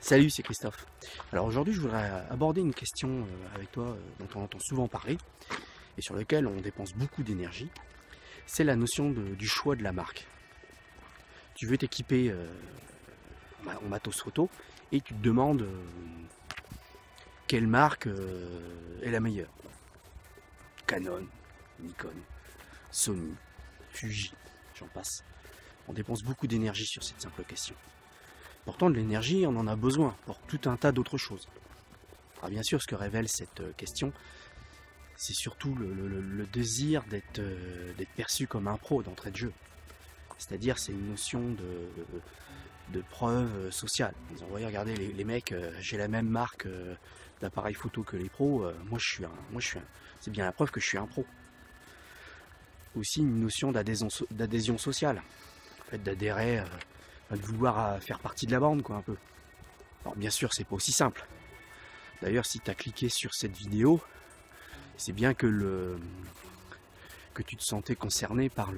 Salut, c'est Christophe. Alors aujourd'hui, je voudrais aborder une question avec toi dont on entend souvent parler et sur laquelle on dépense beaucoup d'énergie. C'est la notion du choix de la marque. Tu veux t'équiper en matos photo et tu te demandes quelle marque est la meilleure. Canon, Nikon, Sony, Fuji, j'en passe. On dépense beaucoup d'énergie sur cette simple question. Pourtant, de l'énergie, on en a besoin pour tout un tas d'autres choses. Alors bien sûr, ce que révèle cette question, c'est surtout le désir d'être perçu comme un pro d'entrée de jeu. C'est-à-dire, c'est une notion de preuve sociale. En disant, voyez, regardez les mecs, j'ai la même marque d'appareil photo que les pros, c'est bien la preuve que je suis un pro. Aussi une notion d'adhésion sociale, en fait, d'adhérer, de vouloir faire partie de la bande, quoi, un peu. Alors bien sûr, c'est pas aussi simple. D'ailleurs, si tu as cliqué sur cette vidéo, c'est bien que tu te sentais concerné par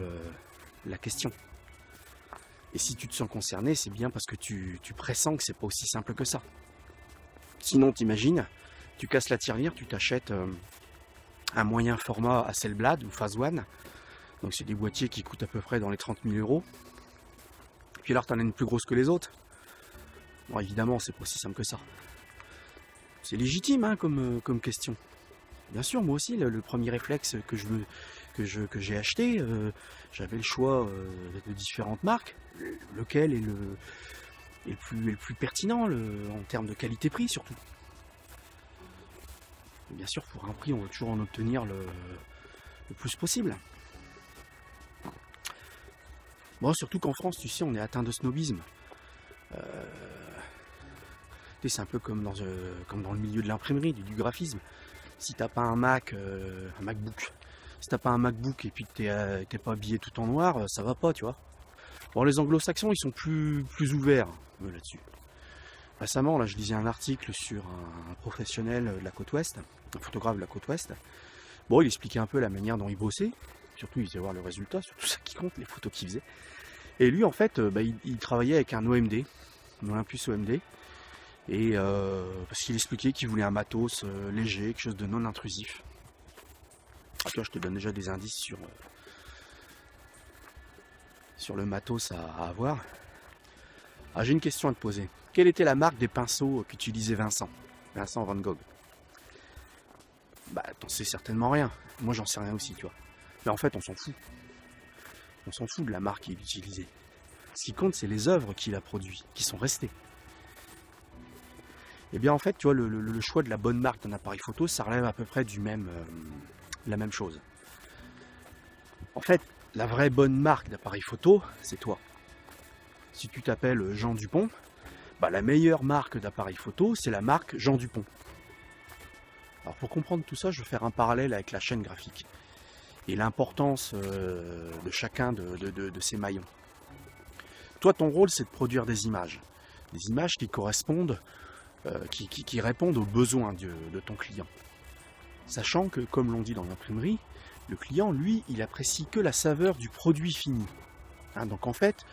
la question. Et si tu te sens concerné, c'est bien parce que tu pressens que c'est pas aussi simple que ça. Sinon, t'imagines, tu casses la tirelire, tu t'achètes un moyen format Hasselblad ou Phase One. Donc c'est des boîtiers qui coûtent à peu près dans les 30 000 euros. Puis alors, t'en as une plus grosse que les autres. Bon, évidemment, c'est pas aussi simple que ça. C'est légitime hein, comme question. Bien sûr, moi aussi, le premier réflexe que j'ai acheté, j'avais le choix de différentes marques. Lequel est le plus pertinent en termes de qualité-prix surtout. Et bien sûr, pour un prix, on veut toujours en obtenir le plus possible. Bon, surtout qu'en France, tu sais, on est atteint de snobisme. C'est un peu comme dans le milieu de l'imprimerie, du graphisme. Si t'as pas un MacBook, si t'as pas un MacBook et puis que t'es pas habillé tout en noir, ça va pas, tu vois. Bon, les anglo-saxons, ils sont plus ouverts là-dessus. Récemment, là, je lisais un article sur un professionnel de la côte ouest, un photographe de la côte ouest. Bon, il expliquait un peu la manière dont il bossait. Surtout, il faisait voir le résultat, surtout ça qui compte, les photos qu'il faisait. Et lui, en fait, il travaillait avec un OMD, un Olympus OMD. Et parce qu'il expliquait qu'il voulait un matos léger, quelque chose de non intrusif. Ah, toi, je te donne déjà des indices sur le matos à avoir. Ah, j'ai une question à te poser. Quelle était la marque des pinceaux qu'utilisait Vincent Van Gogh? Bah, t'en sais certainement rien. Moi, j'en sais rien aussi, tu vois. Mais en fait, on s'en fout. On s'en fout de la marque qu'il utilisait. Ce qui compte, c'est les œuvres qu'il a produites, qui sont restées. Et bien en fait, tu vois, le choix de la bonne marque d'un appareil photo, ça relève à peu près la même chose. En fait, la vraie bonne marque d'appareil photo, c'est toi. Si tu t'appelles Jean Dupont, bah, la meilleure marque d'appareil photo, c'est la marque Jean Dupont. Alors pour comprendre tout ça, je vais faire un parallèle avec la chaîne graphique et l'importance de chacun de ces maillons. Toi, ton rôle, c'est de produire des images qui correspondent, qui répondent aux besoins de ton client. Sachant que, comme l'on dit dans l'imprimerie, le client, lui, il apprécie que la saveur du produit fini. Hein, donc en fait,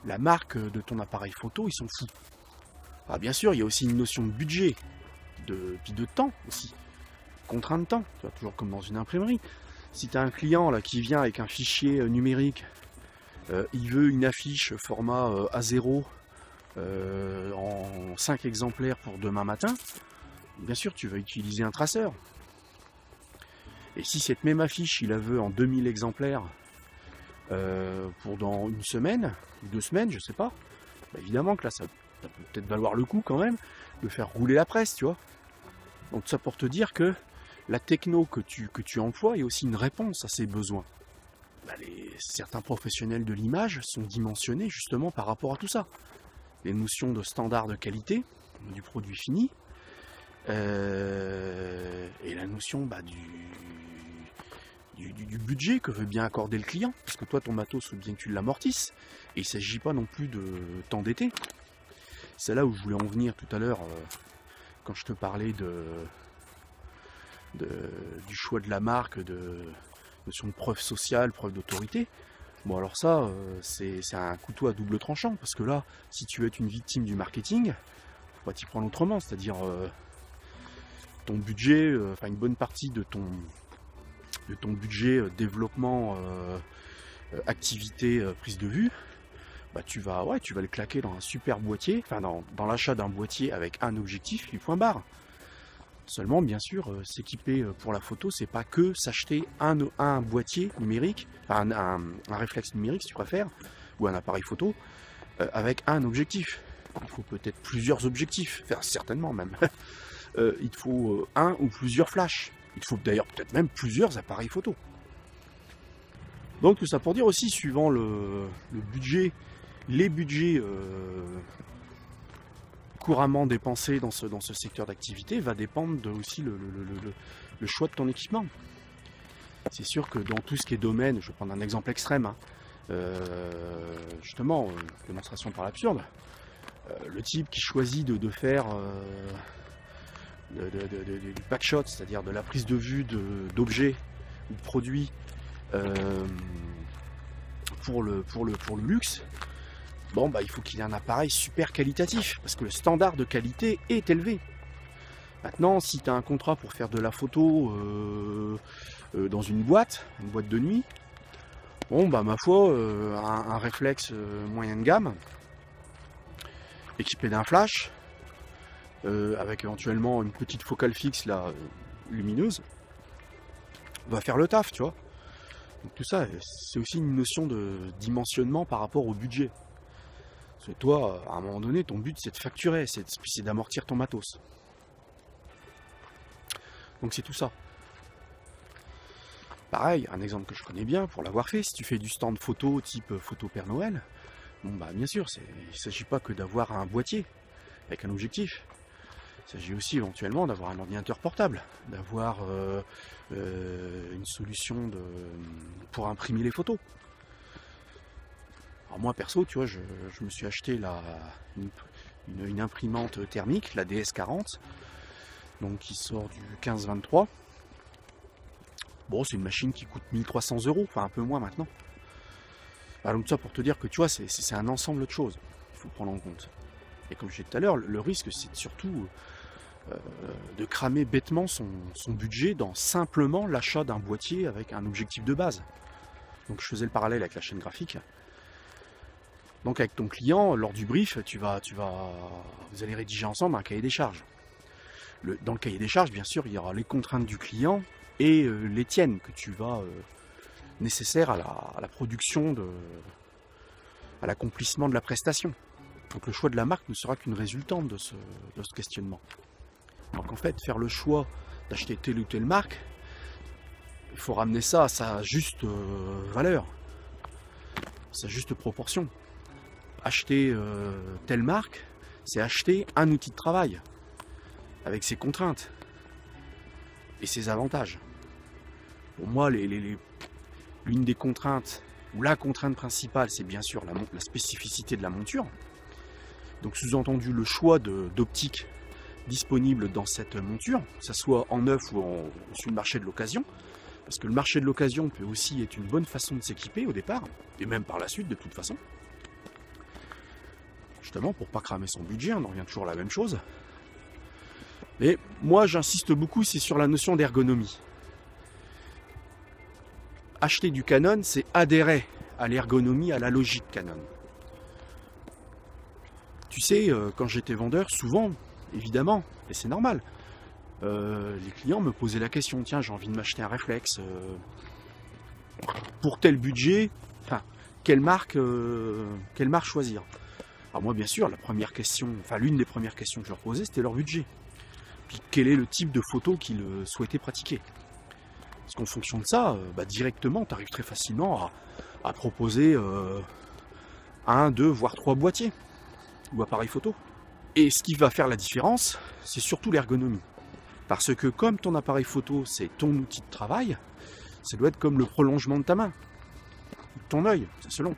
la marque de ton appareil photo, il s'en fout. Alors bien sûr, il y a aussi une notion de budget, puis de temps aussi. Contraint de temps, tu vois, toujours comme dans une imprimerie. Si tu as un client là, qui vient avec un fichier numérique, il veut une affiche format A0, en 5 exemplaires pour demain matin, bien sûr tu vas utiliser un traceur. Et si cette même affiche il la veut en 2000 exemplaires pour dans une semaine ou 2 semaines, je sais pas, bah évidemment que là ça peut peut-être valoir le coup quand même de faire rouler la presse, tu vois. Donc ça pour te dire que la techno que tu emploies est aussi une réponse à ces besoins. Bah, certains professionnels de l'image sont dimensionnés justement par rapport à tout ça. Les notions de standard de qualité du produit fini et la notion du budget que veut bien accorder le client, parce que toi ton matos faut bien que tu l'amortisses et il ne s'agit pas non plus de t'endetter. C'est là où je voulais en venir tout à l'heure quand je te parlais du choix de la marque, de notion de preuve sociale, preuve d'autorité. Bon alors ça, c'est un couteau à double tranchant, parce que là, si tu veux être une victime du marketing, On va t'y prendre autrement, c'est-à-dire ton budget, enfin une bonne partie de ton budget développement, activité, prise de vue, bah tu vas le claquer dans un super boîtier, enfin dans l'achat d'un boîtier avec un objectif, puis point barre. Seulement, bien sûr, s'équiper pour la photo, c'est pas que s'acheter un boîtier numérique, enfin un réflexe numérique si tu préfères, ou un appareil photo, avec un objectif. Il faut peut-être plusieurs objectifs, enfin certainement même. Il te faut un ou plusieurs flashs. Il te faut d'ailleurs peut-être même plusieurs appareils photo. Donc tout ça pour dire aussi, suivant le budget, les budgets couramment dépensés dans ce secteur d'activité, va dépendre aussi le choix de ton équipement. C'est sûr que dans tout ce qui est domaine, je vais prendre un exemple extrême, hein, justement, démonstration par l'absurde, le type qui choisit de faire du backshot, c'est-à-dire de la prise de vue d'objets ou de produits pour le luxe, bon bah il faut qu'il ait un appareil super qualitatif, parce que le standard de qualité est élevé. Maintenant, si tu as un contrat pour faire de la photo dans une boîte de nuit, bon bah ma foi, un réflexe moyen de gamme, équipé d'un flash, avec éventuellement une petite focale fixe là, lumineuse, va faire le taf, tu vois. Donc tout ça, c'est aussi une notion de dimensionnement par rapport au budget. Parce que toi, à un moment donné, ton but c'est de facturer, c'est d'amortir ton matos. Donc c'est tout ça. Pareil, un exemple que je connais bien pour l'avoir fait, si tu fais du stand photo type photo Père Noël, bon bah bien sûr, il ne s'agit pas que d'avoir un boîtier avec un objectif. Il s'agit aussi éventuellement d'avoir un ordinateur portable, d'avoir une solution pour imprimer les photos. Alors moi perso, tu vois, je me suis acheté une imprimante thermique, la DS40, donc qui sort du 15-23. Bon, c'est une machine qui coûte 1300 €, enfin un peu moins maintenant. Alors, donc ça pour te dire que tu vois, c'est un ensemble de choses qu'il faut prendre en compte. Et comme je disais tout à l'heure, le risque c'est surtout de cramer bêtement son budget dans simplement l'achat d'un boîtier avec un objectif de base. Donc je faisais le parallèle avec la chaîne graphique. Donc avec ton client, lors du brief, vous allez rédiger ensemble un cahier des charges. Dans le cahier des charges, bien sûr, il y aura les contraintes du client et les tiennes que tu vas nécessaires à la production, à l'accomplissement de la prestation. Donc le choix de la marque ne sera qu'une résultante de ce questionnement. Donc en fait, faire le choix d'acheter telle ou telle marque, il faut ramener ça à sa juste valeur, sa juste proportion. Acheter telle marque, c'est acheter un outil de travail avec ses contraintes et ses avantages. Pour moi, l'une des contraintes, ou la contrainte principale, c'est bien sûr la spécificité de la monture. Donc sous-entendu le choix d'optique disponible dans cette monture, que ce soit en neuf ou sur le marché de l'occasion, parce que le marché de l'occasion peut aussi être une bonne façon de s'équiper au départ, et même par la suite de toute façon. Justement, pour pas cramer son budget, on en revient toujours à la même chose. Et moi, j'insiste beaucoup, c'est sur la notion d'ergonomie. Acheter du Canon, c'est adhérer à l'ergonomie, à la logique Canon. Tu sais, quand j'étais vendeur, souvent, évidemment, et c'est normal, les clients me posaient la question, tiens, j'ai envie de m'acheter un réflexe, pour tel budget, enfin, quelle marque choisir? Alors moi, bien sûr, l'une des premières questions que je leur posais, c'était leur budget. Puis quel est le type de photo qu'ils souhaitaient pratiquer. Parce qu'en fonction de ça, directement, tu arrives très facilement à proposer 1, 2, voire 3 boîtiers ou appareils photo. Et ce qui va faire la différence, c'est surtout l'ergonomie. Parce que comme ton appareil photo, c'est ton outil de travail, ça doit être comme le prolongement de ta main, de ton œil, c'est selon.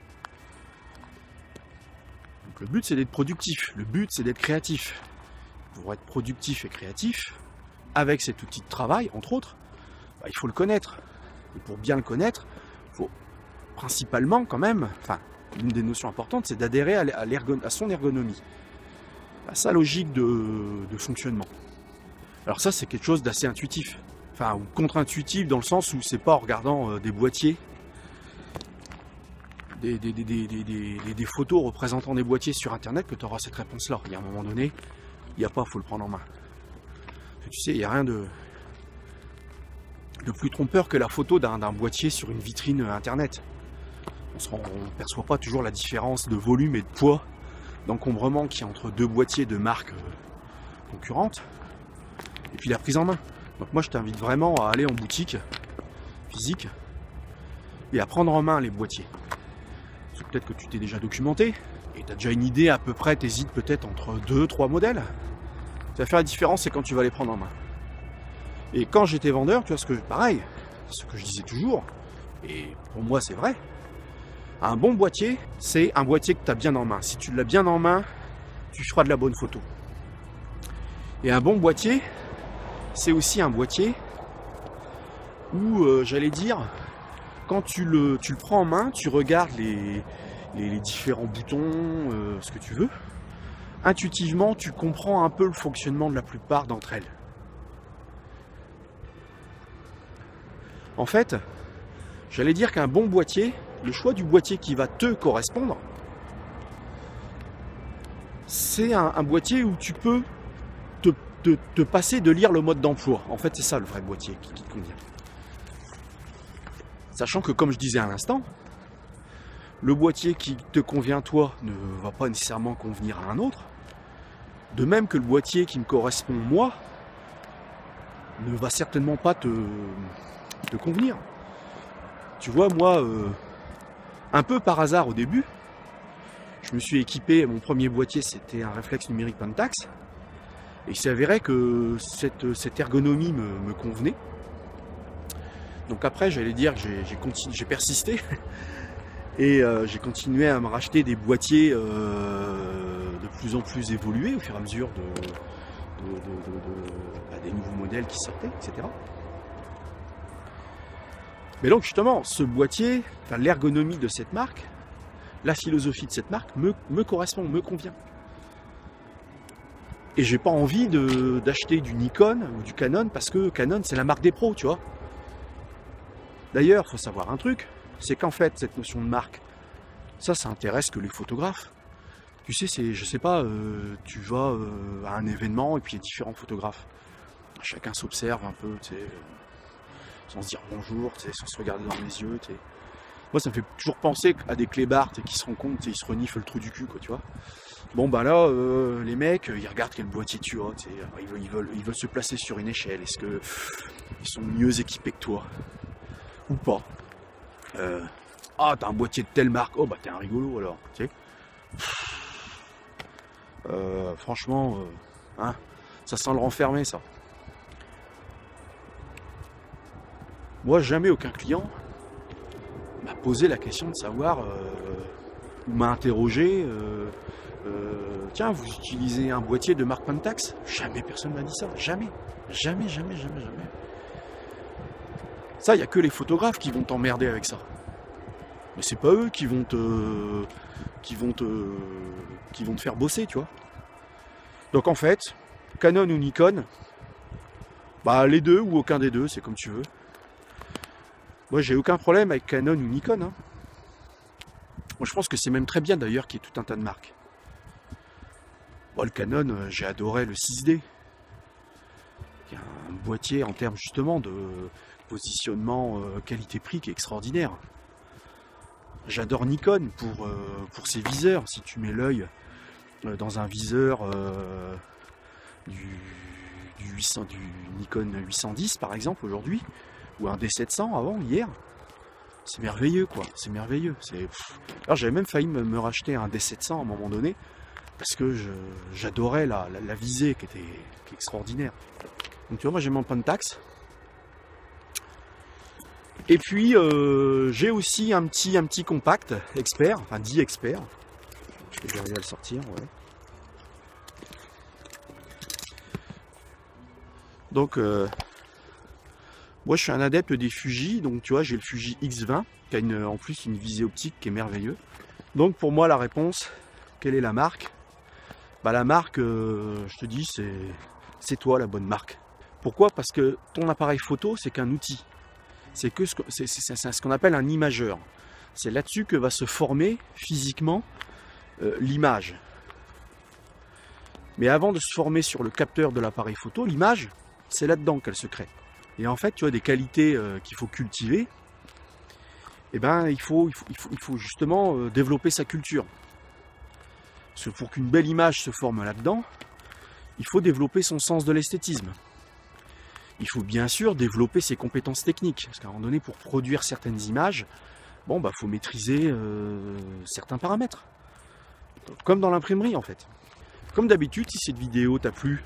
Donc le but, c'est d'être productif, le but, c'est d'être créatif. Pour être productif et créatif, avec cet outil de travail, entre autres, il faut le connaître. Et pour bien le connaître, il faut principalement quand même, l'une des notions importantes, c'est d'adhérer à son ergonomie. sa logique de fonctionnement. Alors ça, c'est quelque chose d'assez intuitif. Enfin, ou contre-intuitif dans le sens où c'est pas en regardant des boîtiers, des photos représentant des boîtiers sur internet que tu auras cette réponse-là. Il y a un moment donné, il n'y a pas, il faut le prendre en main. Tu sais, il n'y a rien de plus trompeur que la photo d'un boîtier sur une vitrine internet. On ne perçoit pas toujours la différence de volume et de poids d'encombrement qu'il y a entre deux boîtiers de marques concurrentes. Et puis la prise en main. Donc moi je t'invite vraiment à aller en boutique physique et à prendre en main les boîtiers. Peut-être que tu t'es déjà documenté et tu as déjà une idée à peu près, tu hésites peut-être entre 2-3 modèles. Ce qui va faire la différence, c'est quand tu vas les prendre en main. Et quand j'étais vendeur, tu vois, pareil, ce que je disais toujours, et pour moi c'est vrai, un bon boîtier, c'est un boîtier que tu as bien en main. Si tu l'as bien en main, tu feras de la bonne photo. Et un bon boîtier, c'est aussi un boîtier où, j'allais dire, quand tu le prends en main, tu regardes les différents boutons, ce que tu veux. Intuitivement, tu comprends un peu le fonctionnement de la plupart d'entre elles. En fait, j'allais dire qu'un bon boîtier, le choix du boîtier qui va te correspondre, c'est un boîtier où tu peux te passer de lire le mode d'emploi. En fait, c'est ça le vrai boîtier qui te convient. Sachant que, comme je disais à l'instant, le boîtier qui te convient toi ne va pas nécessairement convenir à un autre. De même que le boîtier qui me correspond moi ne va certainement pas te convenir. Tu vois, moi, un peu par hasard au début, je me suis équipé, mon premier boîtier c'était un réflexe numérique Pentax, et il s'avérait que cette ergonomie me convenait. Donc après, j'allais dire que j'ai persisté et j'ai continué à me racheter des boîtiers de plus en plus évolués au fur et à mesure des nouveaux modèles qui sortaient, etc. Mais donc justement, ce boîtier, enfin, l'ergonomie de cette marque, la philosophie de cette marque me correspond, me convient. Et j'ai pas envie d'acheter du Nikon ou du Canon parce que Canon c'est la marque des pros, tu vois. D'ailleurs, il faut savoir un truc, c'est qu'en fait, cette notion de marque, ça intéresse que les photographes. Tu sais, je sais pas, tu vas à un événement et puis il y a différents photographes. Chacun s'observe un peu, tu sais, sans se dire bonjour, tu sais, sans se regarder dans les yeux, tu sais. Moi, ça me fait toujours penser à des clébards qui se rencontrent, ils se reniflent le trou du cul, quoi, tu vois. Bon, bah là, les mecs, ils regardent quel boîtier tu as, tu sais, ils veulent se placer sur une échelle. Est-ce qu'ils sont mieux équipés que toi ou pas? Ah, t'as un boîtier de telle marque, oh bah t'es un rigolo alors, tu sais. Franchement, hein, ça sent le renfermer, ça. Moi, jamais aucun client m'a posé la question de savoir, ou m'a interrogé, tiens, vous utilisez un boîtier de marque Pentax? Jamais personne m'a dit ça, jamais. Jamais, jamais, jamais, jamais. Ça, il n'y a que les photographes qui vont t'emmerder avec ça. Mais c'est pas eux qui vont te faire bosser, tu vois. Donc en fait, Canon ou Nikon, bah les deux ou aucun des deux, c'est comme tu veux. Moi, j'ai aucun problème avec Canon ou Nikon, hein. Moi, je pense que c'est même très bien d'ailleurs qu'il y ait tout un tas de marques. Bon, le Canon, j'ai adoré le 6D. Il y a un boîtier en termes justement de positionnement qualité-prix qui est extraordinaire. J'adore Nikon pour ses viseurs. Si tu mets l'œil dans un viseur du Nikon 810 par exemple aujourd'hui, ou un D700 avant, hier, c'est merveilleux quoi, c'est merveilleux. Alors j'avais même failli me racheter un D700 à un moment donné, parce que j'adorais la visée qui est extraordinaire. Donc tu vois, moi j'ai mon Pentax. Et puis j'ai aussi un petit compact expert, enfin dit expert. Je vais arriver à le sortir, ouais. Donc moi je suis un adepte des Fuji, donc tu vois j'ai le Fuji X20 qui a en plus une visée optique qui est merveilleuse. Donc pour moi la réponse, quelle est la marque? bah la marque, je te dis, c'est toi la bonne marque. Pourquoi? Parce que ton appareil photo, c'est qu'un outil. C'est ce qu'on appelle un imageur. C'est là-dessus que va se former physiquement l'image. Mais avant de se former sur le capteur de l'appareil photo, l'image, c'est là-dedans qu'elle se crée. Et en fait, tu as des qualités qu'il faut cultiver. Et ben, il faut justement développer sa culture. Parce que pour qu'une belle image se forme là-dedans, il faut développer son sens de l'esthétisme. Il faut bien sûr développer ses compétences techniques. Parce qu'à un moment donné, pour produire certaines images, bon, bah, faut maîtriser certains paramètres. Comme dans l'imprimerie, en fait. Comme d'habitude, si cette vidéo t'a plu,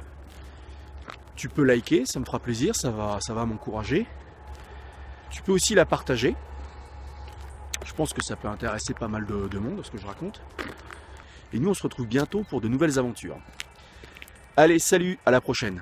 tu peux liker, ça me fera plaisir, ça va m'encourager. Tu peux aussi la partager. Je pense que ça peut intéresser pas mal de monde, ce que je raconte. Et nous, on se retrouve bientôt pour de nouvelles aventures. Allez, salut, à la prochaine.